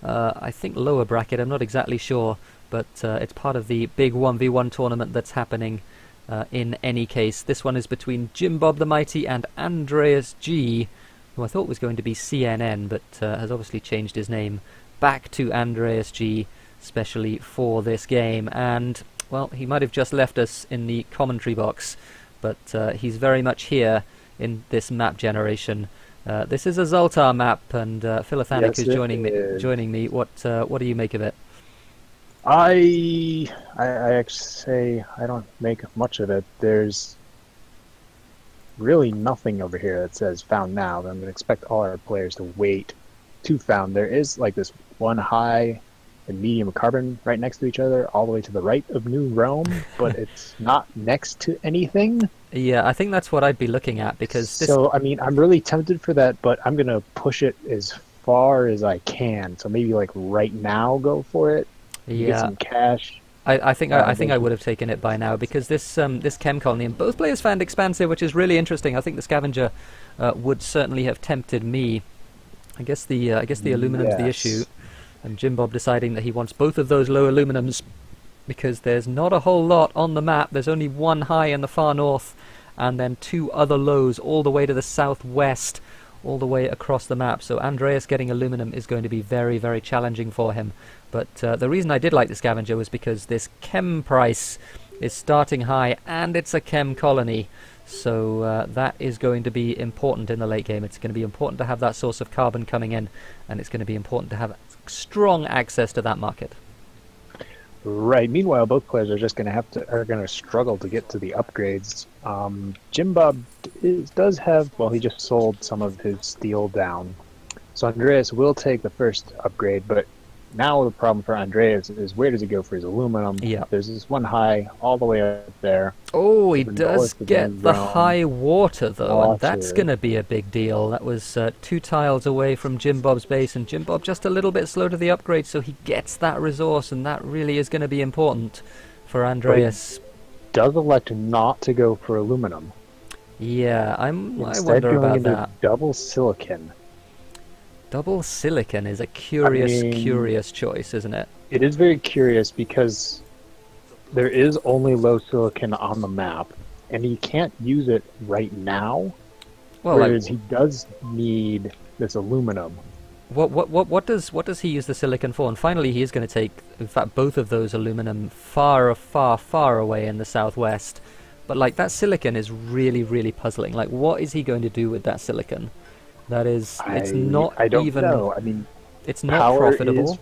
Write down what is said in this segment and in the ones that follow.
I think lower bracket, I'm not exactly sure, but it's part of the big 1v1 tournament that's happening in any case. This one is between Jim Bob the Mighty and AndreasG, who I thought was going to be CNN, but has obviously changed his name back to AndreasG, specially for this game. And, well, he might have just left us in the commentary box, but he's very much here in this map generation. This is a Zoltar map, and Philatanic Yes, is it joining me. is. What do you make of it? I actually say I don't make much of it. There's really nothing over here that says found now. I'm going to expect all our players to wait to found. There is like this one high and medium carbon right next to each other, all the way to the right of New Rome, but it's not next to anything. Yeah, I think that's what I'd be looking at, because this... So, I mean, I'm really tempted for that, but I'm going to push it as far as I can. So maybe like right now go for it. Get Yeah, some cash. I think I think I Maybe. would have taken it by now, because this chem colony, and both players found expansive, which is really interesting. I think the scavenger would certainly have tempted me. I guess the aluminum's the Yes. issue, and Jim Bob deciding that he wants both of those low aluminums, because there's not a whole lot on the map. There's only one high in the far north, and then two other lows all the way to the southwest, all the way across the map. So Andreas getting aluminum is going to be very, very challenging for him. But the reason I did like the scavenger was because this chem price is starting high, and it's a chem colony. So that is going to be important in the late game. It's going to be important to have that source of carbon coming in, and it's going to be important to have strong access to that market. Right. Meanwhile, both players are going to struggle to get to the upgrades. Jim Bob does have, well, he just sold some of his steel down, so Andreas will take the first upgrade. But now the problem for Andreas is, where does he go for his aluminum? Yeah. There's this one high all the way up there. Oh, he The does north of get New the Rome. high water, though, and that's Water. going to be a big deal. That was 2 tiles away from Jim Bob's base, and Jim Bob just a little bit slow to the upgrade, so he gets that resource, and that really is going to be important for Andreas. Does elect not to go for aluminum. Yeah, I Instead, wonder going about into that. double silicon. Double silicon is a curious, mean- curious choice, isn't it? It is very curious because there is only low silicon on the map, and he can't use it right now. Well, Whereas he does need this aluminum. what does he use the silicon for? And finally, he is going to take, in fact, both of those aluminum far, far, far away in the southwest. But like, that silicon is really, really puzzling. Like, what is he going to do with that silicon? That is, it's not I don't even. know. I mean, It's not power profitable. is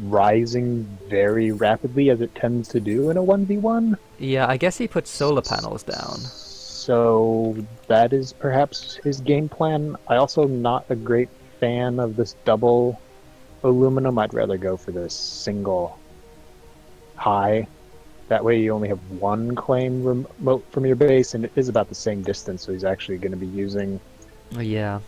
rising very rapidly, as it tends to do in a 1v1. Yeah, I guess he puts solar panels down. So that is perhaps his game plan. I also not a great fan of this double aluminum. I'd rather go for this single high. That way you only have one claim remote from your base, and it is about the same distance, so he's actually going to be using Yeah.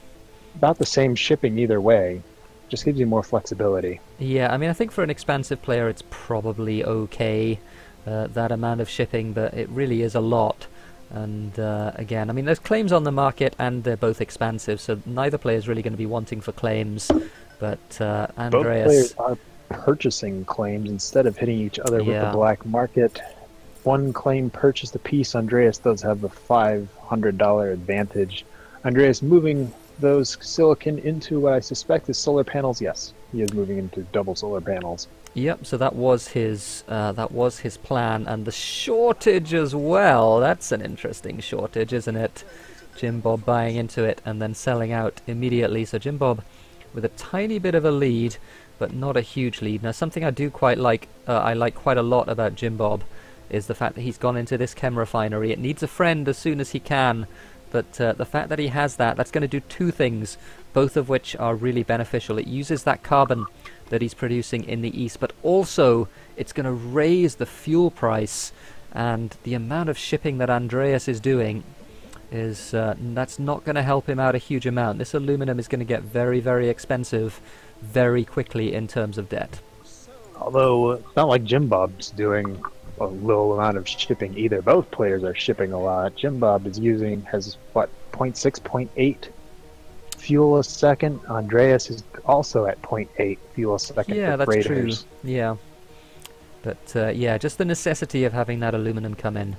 about the same shipping either way. Just gives you more flexibility. Yeah, I mean, I think for an expansive player it's probably okay, that amount of shipping, but it really is a lot. And again, I mean, there's claims on the market, and they're both expansive, so neither player is really going to be wanting for claims. But Both Andreas... players are purchasing claims instead of hitting each other with Yeah. the black market. One claim purchased a piece. Andreas does have the $500 advantage. Andreas moving those silicon into what I suspect is solar panels. Yes, he is moving into double solar panels. Yep, so that was his plan, and the shortage as well. That's an interesting shortage, isn't it? Jim Bob buying into it and then selling out immediately. So Jim Bob with a tiny bit of a lead, but not a huge lead. Now, something I do quite like, I like quite a lot about Jim Bob, is the fact that he's gone into this chem refinery. It needs a friend as soon as he can, but the fact that he has that's going to do two things, both of which are really beneficial. It uses that carbon that he's producing in the east, but also it's going to raise the fuel price, and the amount of shipping that Andreas is doing is that's not going to help him out a huge amount. This aluminum is going to get very, very expensive very quickly in terms of debt. Although it's not like Jim Bob's doing a low amount of shipping either. Both players are shipping a lot. Jim Bob has what, 0.6, 0.8 fuel a second. Andreas is also at 0.8 fuel a second Yeah, for that's true. freighters. Yeah. But yeah, just the necessity of having that aluminum come in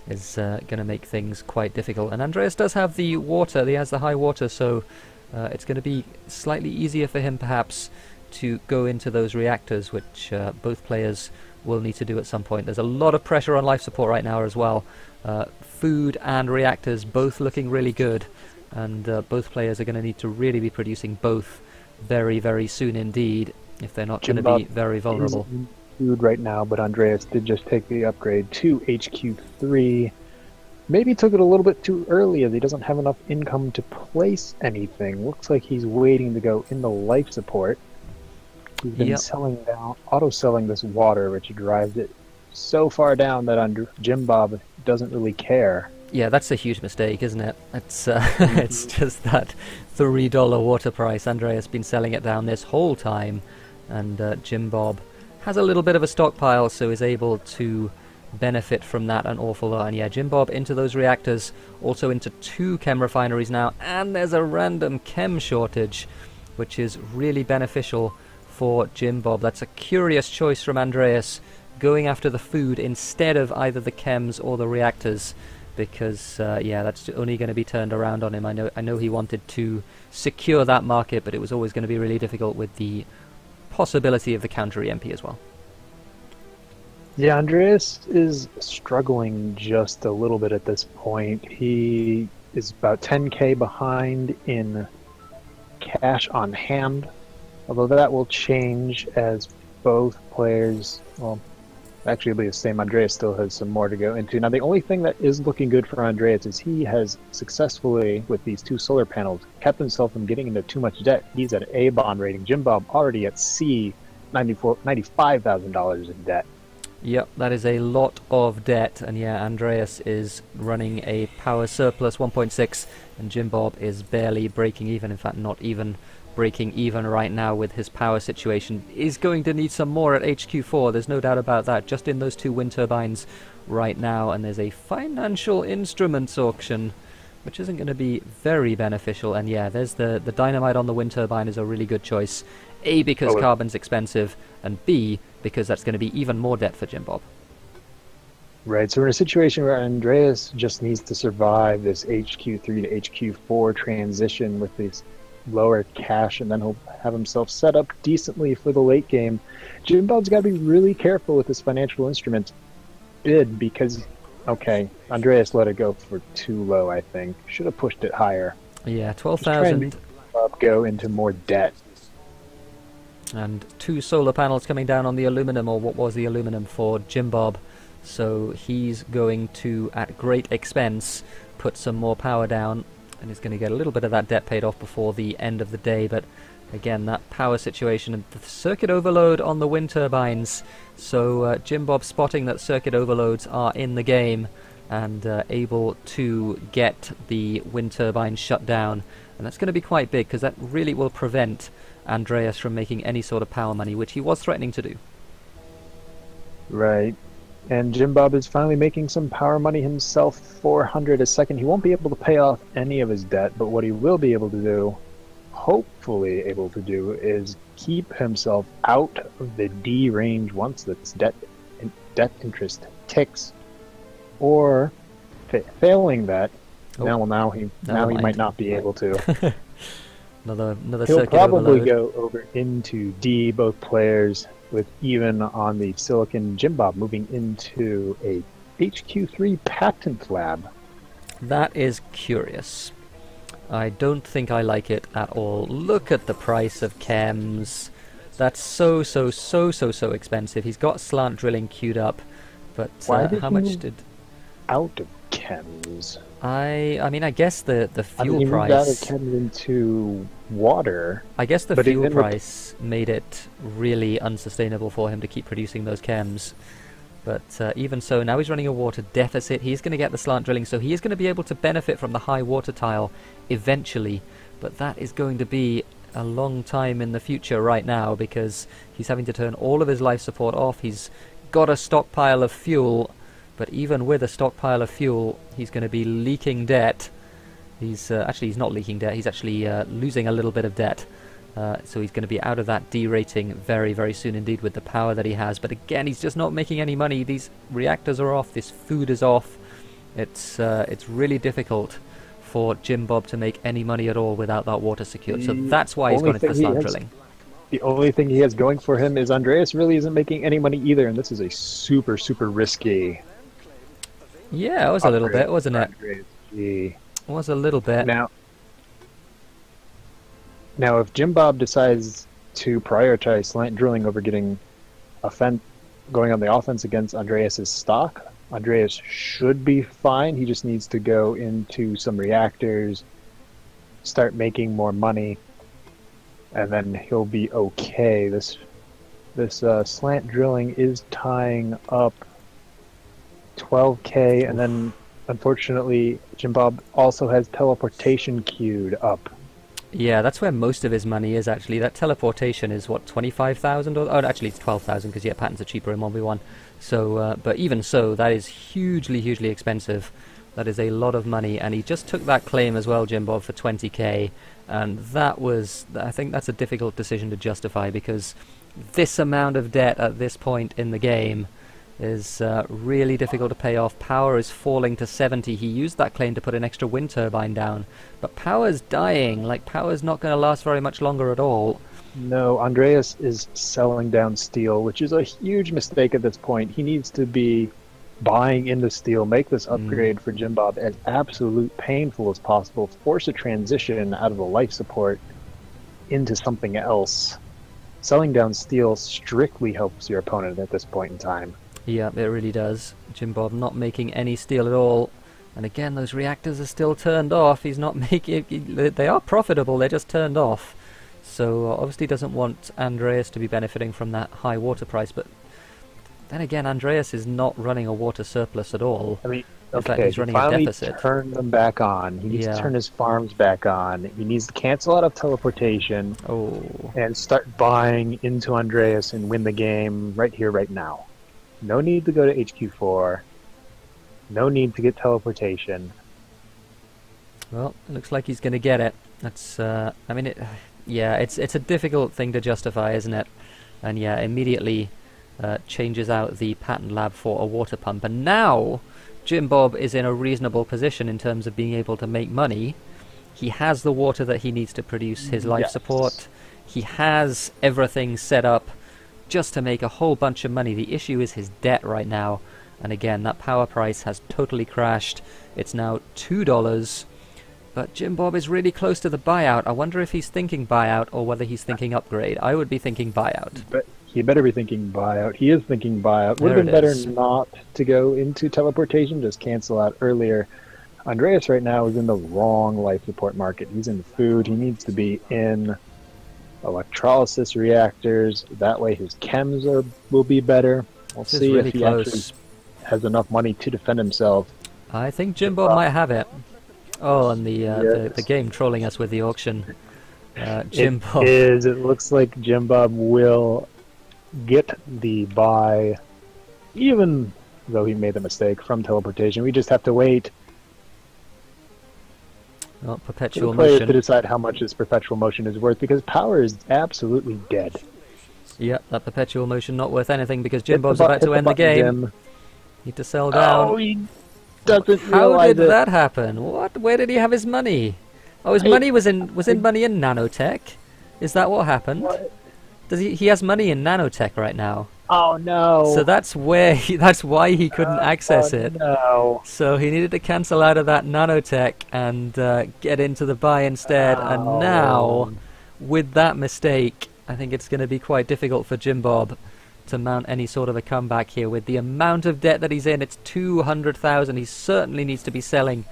is going to make things quite difficult. And Andreas does have the water, he has the high water, so it's going to be slightly easier for him perhaps to go into those reactors, which both players will need to do at some point. There's a lot of pressure on life support right now as well. Food and reactors both looking really good, and both players are going to need to really be producing both very, very soon indeed if they're not going to be very vulnerable. Food right now, but Andreas did just take the upgrade to HQ3. Maybe took it a little bit too early as he doesn't have enough income to place anything. Looks like he's waiting to go into life support. He's been selling down, auto-selling this water, which drives it so far down that Jim Bob doesn't really care. Yeah, that's a huge mistake, isn't it? It's it's just that $3 water price. Andreas been selling it down this whole time, and Jim Bob has a little bit of a stockpile, so is able to benefit from that an awful lot. And yeah, Jim Bob into those reactors, also into 2 chem refineries now, and there's a random chem shortage, which is really beneficial for Jim Bob. That's a curious choice from Andreas, going after the food instead of either the chems or the reactors, because yeah, that's only going to be turned around on him. I know he wanted to secure that market, but it was always going to be really difficult with the possibility of the counter EMP as well. Yeah, Andreas is struggling just a little bit at this point. He is about 10k behind in cash on hand, although that will change as both players, well, actually it'll be the same. Andreas still has some more to go into. Now, the only thing that is looking good for Andreas is he has successfully, with these 2 solar panels, kept himself from getting into too much debt. He's at A bond rating. Jim Bob already at C, $95,000 in debt. Yep, that is a lot of debt, and yeah, Andreas is running a power surplus 1.6, and Jim Bob is barely breaking even, in fact not even breaking even right now with his power situation. Is going to need some more at HQ4, there's no doubt about that, just in those 2 wind turbines right now, and there's a financial instruments auction, which isn't going to be very beneficial. And yeah, there's the dynamite on the wind turbine is a really good choice. A, because carbon's expensive, and B, because that's going to be even more debt for Jim Bob. Right, so we're in a situation where Andreas just needs to survive this HQ3 to HQ4 transition with this lower cash, and then he'll have himself set up decently for the late game. Jim Bob's got to be really careful with his financial instruments bid, because, okay, Andreas let it go for too low, I think. Should have pushed it higher. Yeah, 12,000. Bob go into more debt. And 2 solar panels coming down on the aluminum, or what was the aluminum, for Jim Bob. So he's going to, at great expense, put some more power down, and he's going to get a little bit of that debt paid off before the end of the day. But again, that power situation and the circuit overload on the wind turbines. So Jim Bob spotting that circuit overloads are in the game and able to get the wind turbine shut down. And that's going to be quite big, because that really will prevent Andreas from making any sort of power money, which he was threatening to do. Right. And Jim Bob is finally making some power money himself, 400 a second. He won't be able to pay off any of his debt, but what he will be able to do, hopefully able to do, is keep himself out of the D range once this debt interest ticks. Or, failing that, now he might not be able to. Another He'll circuit probably overload. go over into D, both players, with even on the silicon. Jim Bob moving into a HQ3 patent lab. That is curious. I don't think I like it at all. Look at the price of chems. That's so expensive. He's got slant drilling queued up, but how much did... out of chems? I mean, I guess the fuel he price... moved out of chems into water. I guess the fuel price made it really unsustainable for him to keep producing those chems. But even so, now he's running a water deficit. He's going to get the slant drilling, so he is going to be able to benefit from the high water tile eventually. But that is going to be a long time in the future right now, because he's having to turn all of his life support off. He's got a stockpile of fuel, but even with a stockpile of fuel, he's going to be leaking debt. He's actually he's not leaking debt. He's actually losing a little bit of debt. So he's going to be out of that D rating very, very soon indeed with the power that he has. But again, he's just not making any money. These reactors are off. This food is off. It's really difficult for Jim Bob to make any money at all without that water secured. So that's why he's gone into the slant drilling. The only thing he has going for him is Andreas really isn't making any money either, and this is a super, super risky. Yeah, it was a little bit, wasn't it? AndreasG. It was a little bit. Now, if Jim Bob decides to prioritize slant drilling over getting going on the offense against Andreas's stock, Andreas should be fine. He just needs to go into some reactors, start making more money, and then he'll be okay. This slant drilling is tying up 12K, and then unfortunately Jim Bob also has teleportation queued up. Yeah, that's where most of his money is actually. That teleportation is what, 25,000? Oh, actually it's 12,000 because yeah, patents are cheaper in 1v1. So, but even so, that is hugely, hugely expensive. That is a lot of money, and he just took that claim as well, Jim Bob, for 20k, and that was, I think that's a difficult decision to justify because this amount of debt at this point in the game is really difficult to pay off. Power is falling to 70. He used that claim to put an extra wind turbine down, but power's dying. Like, power's not going to last very much longer at all. No, Andreas is selling down steel, which is a huge mistake at this point. He needs to be buying into steel, make this upgrade for Jim Bob as absolute painful as possible, force a transition out of the life support into something else. Selling down steel strictly helps your opponent at this point in time. Yeah, it really does. Jim Bob not making any steel at all. And again, those reactors are still turned off. He's not making... They are profitable, they're just turned off. So obviously doesn't want Andreas to be benefiting from that high water price. But then again, Andreas is not running a water surplus at all. I mean, in fact, he's running a deficit. Turn them back on. He needs to turn his farms back on. He needs to cancel out of teleportation and start buying into Andreas and win the game right here, right now. No need to go to HQ4. No need to get teleportation. Well, it looks like he's going to get it. That's, I mean, yeah, it's a difficult thing to justify, isn't it? And yeah, immediately changes out the patent lab for a water pump. And now, Jim Bob is in a reasonable position in terms of being able to make money. He has the water that he needs to produce his life support. He has everything set up just to make a whole bunch of money. The issue is his debt right now, and again, that power price has totally crashed. It's now $2, but Jim Bob is really close to the buyout. I wonder if he's thinking buyout or whether he's thinking upgrade. I would be thinking buyout. But he better be thinking buyout. He is thinking buyout. Would have been better not to go into teleportation, just cancel out earlier. Andreas right now is in the wrong life support market. He's in food. He needs to be in electrolysis reactors. That way his chems will be better. We'll see if he actually has enough money to defend himself. I think Jim Bob might have it. Oh, and the game trolling us with the auction. Jim Bob. It looks like Jim Bob will get the buy, even though he made the mistake from teleportation. We just have to wait. Oh, perpetual motion. motion. To decide how much this perpetual motion is worth, because power is absolutely dead. Yep, that perpetual motion not worth anything because Jim Bob's about to end the game. Need to sell down. Oh, he doesn't How did that happen? What? Where did he have his money? Oh, his money was in money in nanotech. Is that what happened? What? Does he has money in nanotech right now? Oh no! So that's why he couldn't access it. No. So he needed to cancel out of that nanotech and get into the buy instead. And now, with that mistake, I think it's going to be quite difficult for Jim Bob to mount any sort of a comeback here. With the amount of debt that he's in, it's 200,000. He certainly needs to be selling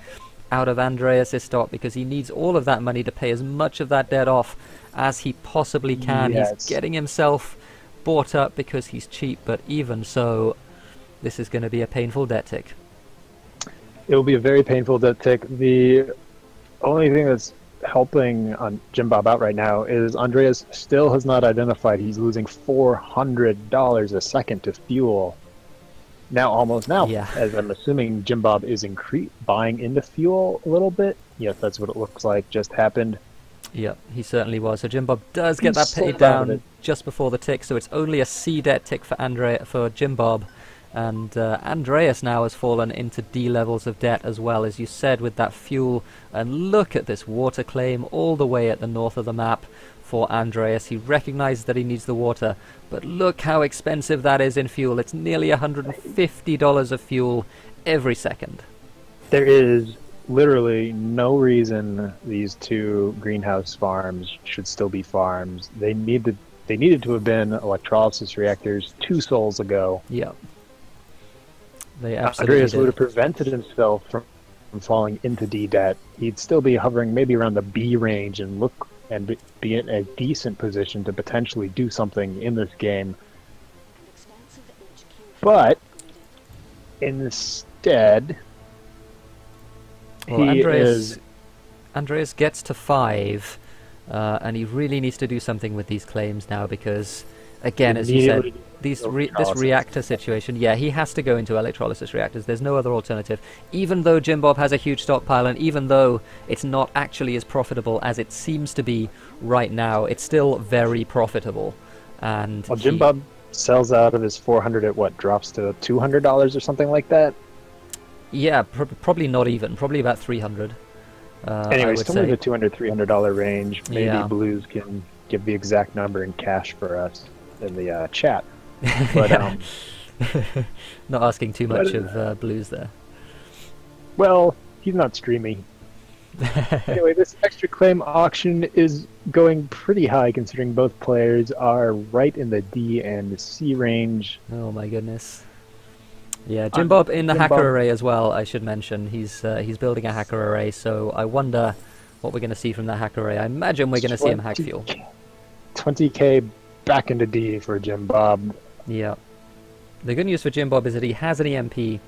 out of Andreas' stock because he needs all of that money to pay as much of that debt off as he possibly can. Yes. He's getting himself bought up because he's cheap, but even so, this is going to be a painful debt tick. It will be a very painful debt tick. The only thing that's helping on Jim Bob out right now is Andreas still has not identified he's losing $400 a second to fuel. Now, almost now, Yeah. as I'm assuming Jim Bob is buying into fuel a little bit. Yes, that's what it looks like just happened. Yep, he certainly was. So Jim Bob does He get that paid sold out of it. down just before the tick, so it's only a C debt tick for Jim Bob. And Andreas now has fallen into D levels of debt as well, as you said, with that fuel. And look at this water claim all the way at the north of the map for Andreas. He recognizes that he needs the water, but look how expensive that is in fuel. It's nearly $150 of fuel every second. There is literally no reason these two greenhouse farms should still be farms. They needed to have been electrolysis reactors 2 sols ago. Yep. They absolutely Andreas did. would have prevented himself from falling into D debt. He'd still be hovering maybe around the B range and be in a decent position to potentially do something in this game. But instead, Well, Andreas gets to 5, and he really needs to do something with these claims now because, again, as you said, this reactor situation, yeah, he has to go into electrolysis reactors. There's no other alternative. Even though Jim Bob has a huge stockpile, and even though it's not actually as profitable as it seems to be right now, it's still very profitable. And well, Jim Bob sells out of his 400 at what, drops to $200 or something like that? Yeah, probably not even. Probably about 300. Anyway, somewhere in the $200, $300 range. Maybe Yeah. Blues can give the exact number in cash for us in the chat. But not asking too much of Blues there. well, he's not streaming. Anyway, this extra claim auction is going pretty high considering both players are right in the D and C range. Oh my goodness. Yeah, Jim Bob in the hacker array as well, I should mention. He's building a hacker array, so I wonder what we're going to see from that hacker array. I imagine we're going to see him hack fuel. 20k back into D for Jim Bob. Yeah. The good news for Jim Bob is that he has an EMP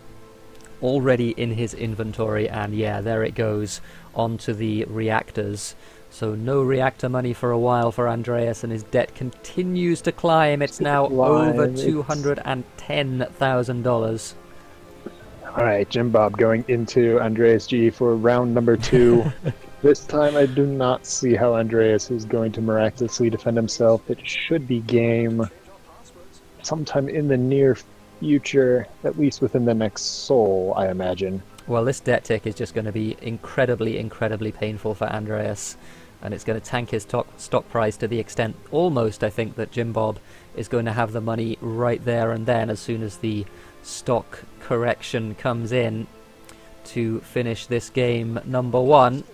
already in his inventory, and yeah, there it goes onto the reactors. So no reactor money for a while for Andreas, and his debt continues to climb. It's now over $210,000. Alright, Jim Bob going into AndreasG for round number 2. This time I do not see how Andreas is going to miraculously defend himself. It should be game sometime in the near future, at least within the next sol, I imagine. Well, this debt tick is just going to be incredibly, incredibly painful for Andreas, and it's going to tank his stock price to the extent, almost, I think, that Jim Bob is going to have the money right there and then, as soon as the stock correction comes in, to finish this game number 1.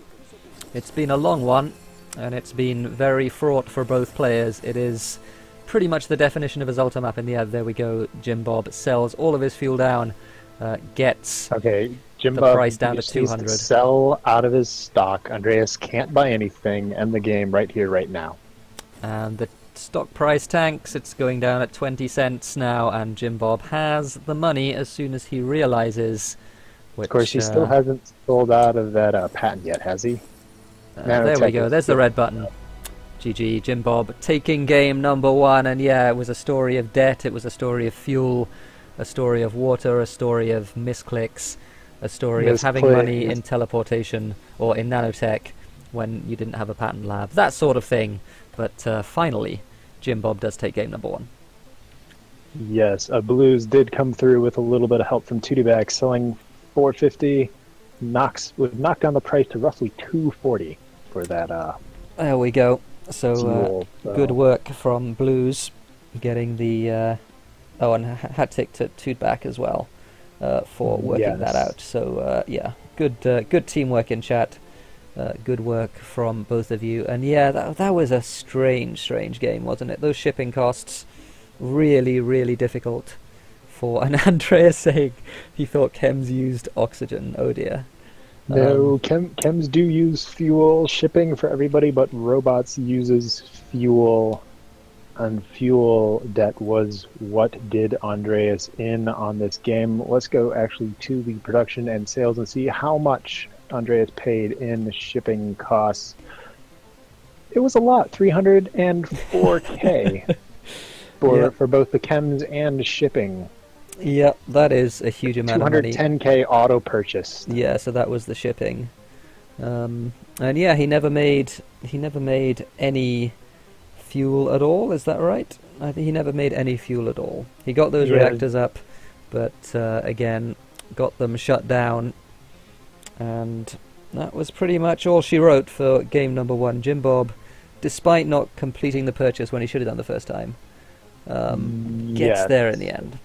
It's been a long one, and it's been very fraught for both players. It is pretty much the definition of a Zoltar map in the end. There we go. Jim Bob sells all of his fuel down, gets Jim the Bob price down to just needs 200. sell out of his stock. Andreas can't buy anything. End the game right here, right now. And the stock price tanks. It's going down at 20 cents now, and Jim Bob has the money as soon as he realizes. Which, Of course, he still hasn't sold out of that patent yet, has he? there we go. There's the red button. GG, Jim Bob taking game number 1, and yeah, it was a story of debt, it was a story of fuel, a story of water, a story of misclicks, a story of having money in teleportation or in nanotech when you didn't have a patent lab, that sort of thing. But finally, Jim Bob does take game number 1. Yes, Blues did come through with a little bit of help from Tudyback, selling 450, would knock down the price to roughly 240 for that. There we go. So good work from Blues, getting the and hat tick to Tudyback as well for working that out. So yeah, good teamwork in chat. Good work from both of you. And yeah, that was a strange game, wasn't it? Those shipping costs, really, really difficult. And Andreas saying he thought chems used oxygen. Oh dear. No, chems do use fuel shipping for everybody, but robots uses fuel, and fuel debt was what did Andreas in on this game. Let's go actually to the production and sales and see how much Andreas paid in shipping costs. It was a lot, 304k for both the chems and shipping. Yep, that is a huge amount of money. 210K auto purchased. Yeah, so that was the shipping. And yeah, he never made any fuel at all. Is that right? I think he never made any fuel at all. He got those Yeah. reactors up, but again, got them shut down, and that was pretty much all she wrote for game number 1. Jim Bob, despite not completing the purchase when he should have done the first time, gets Yeah. there in the end.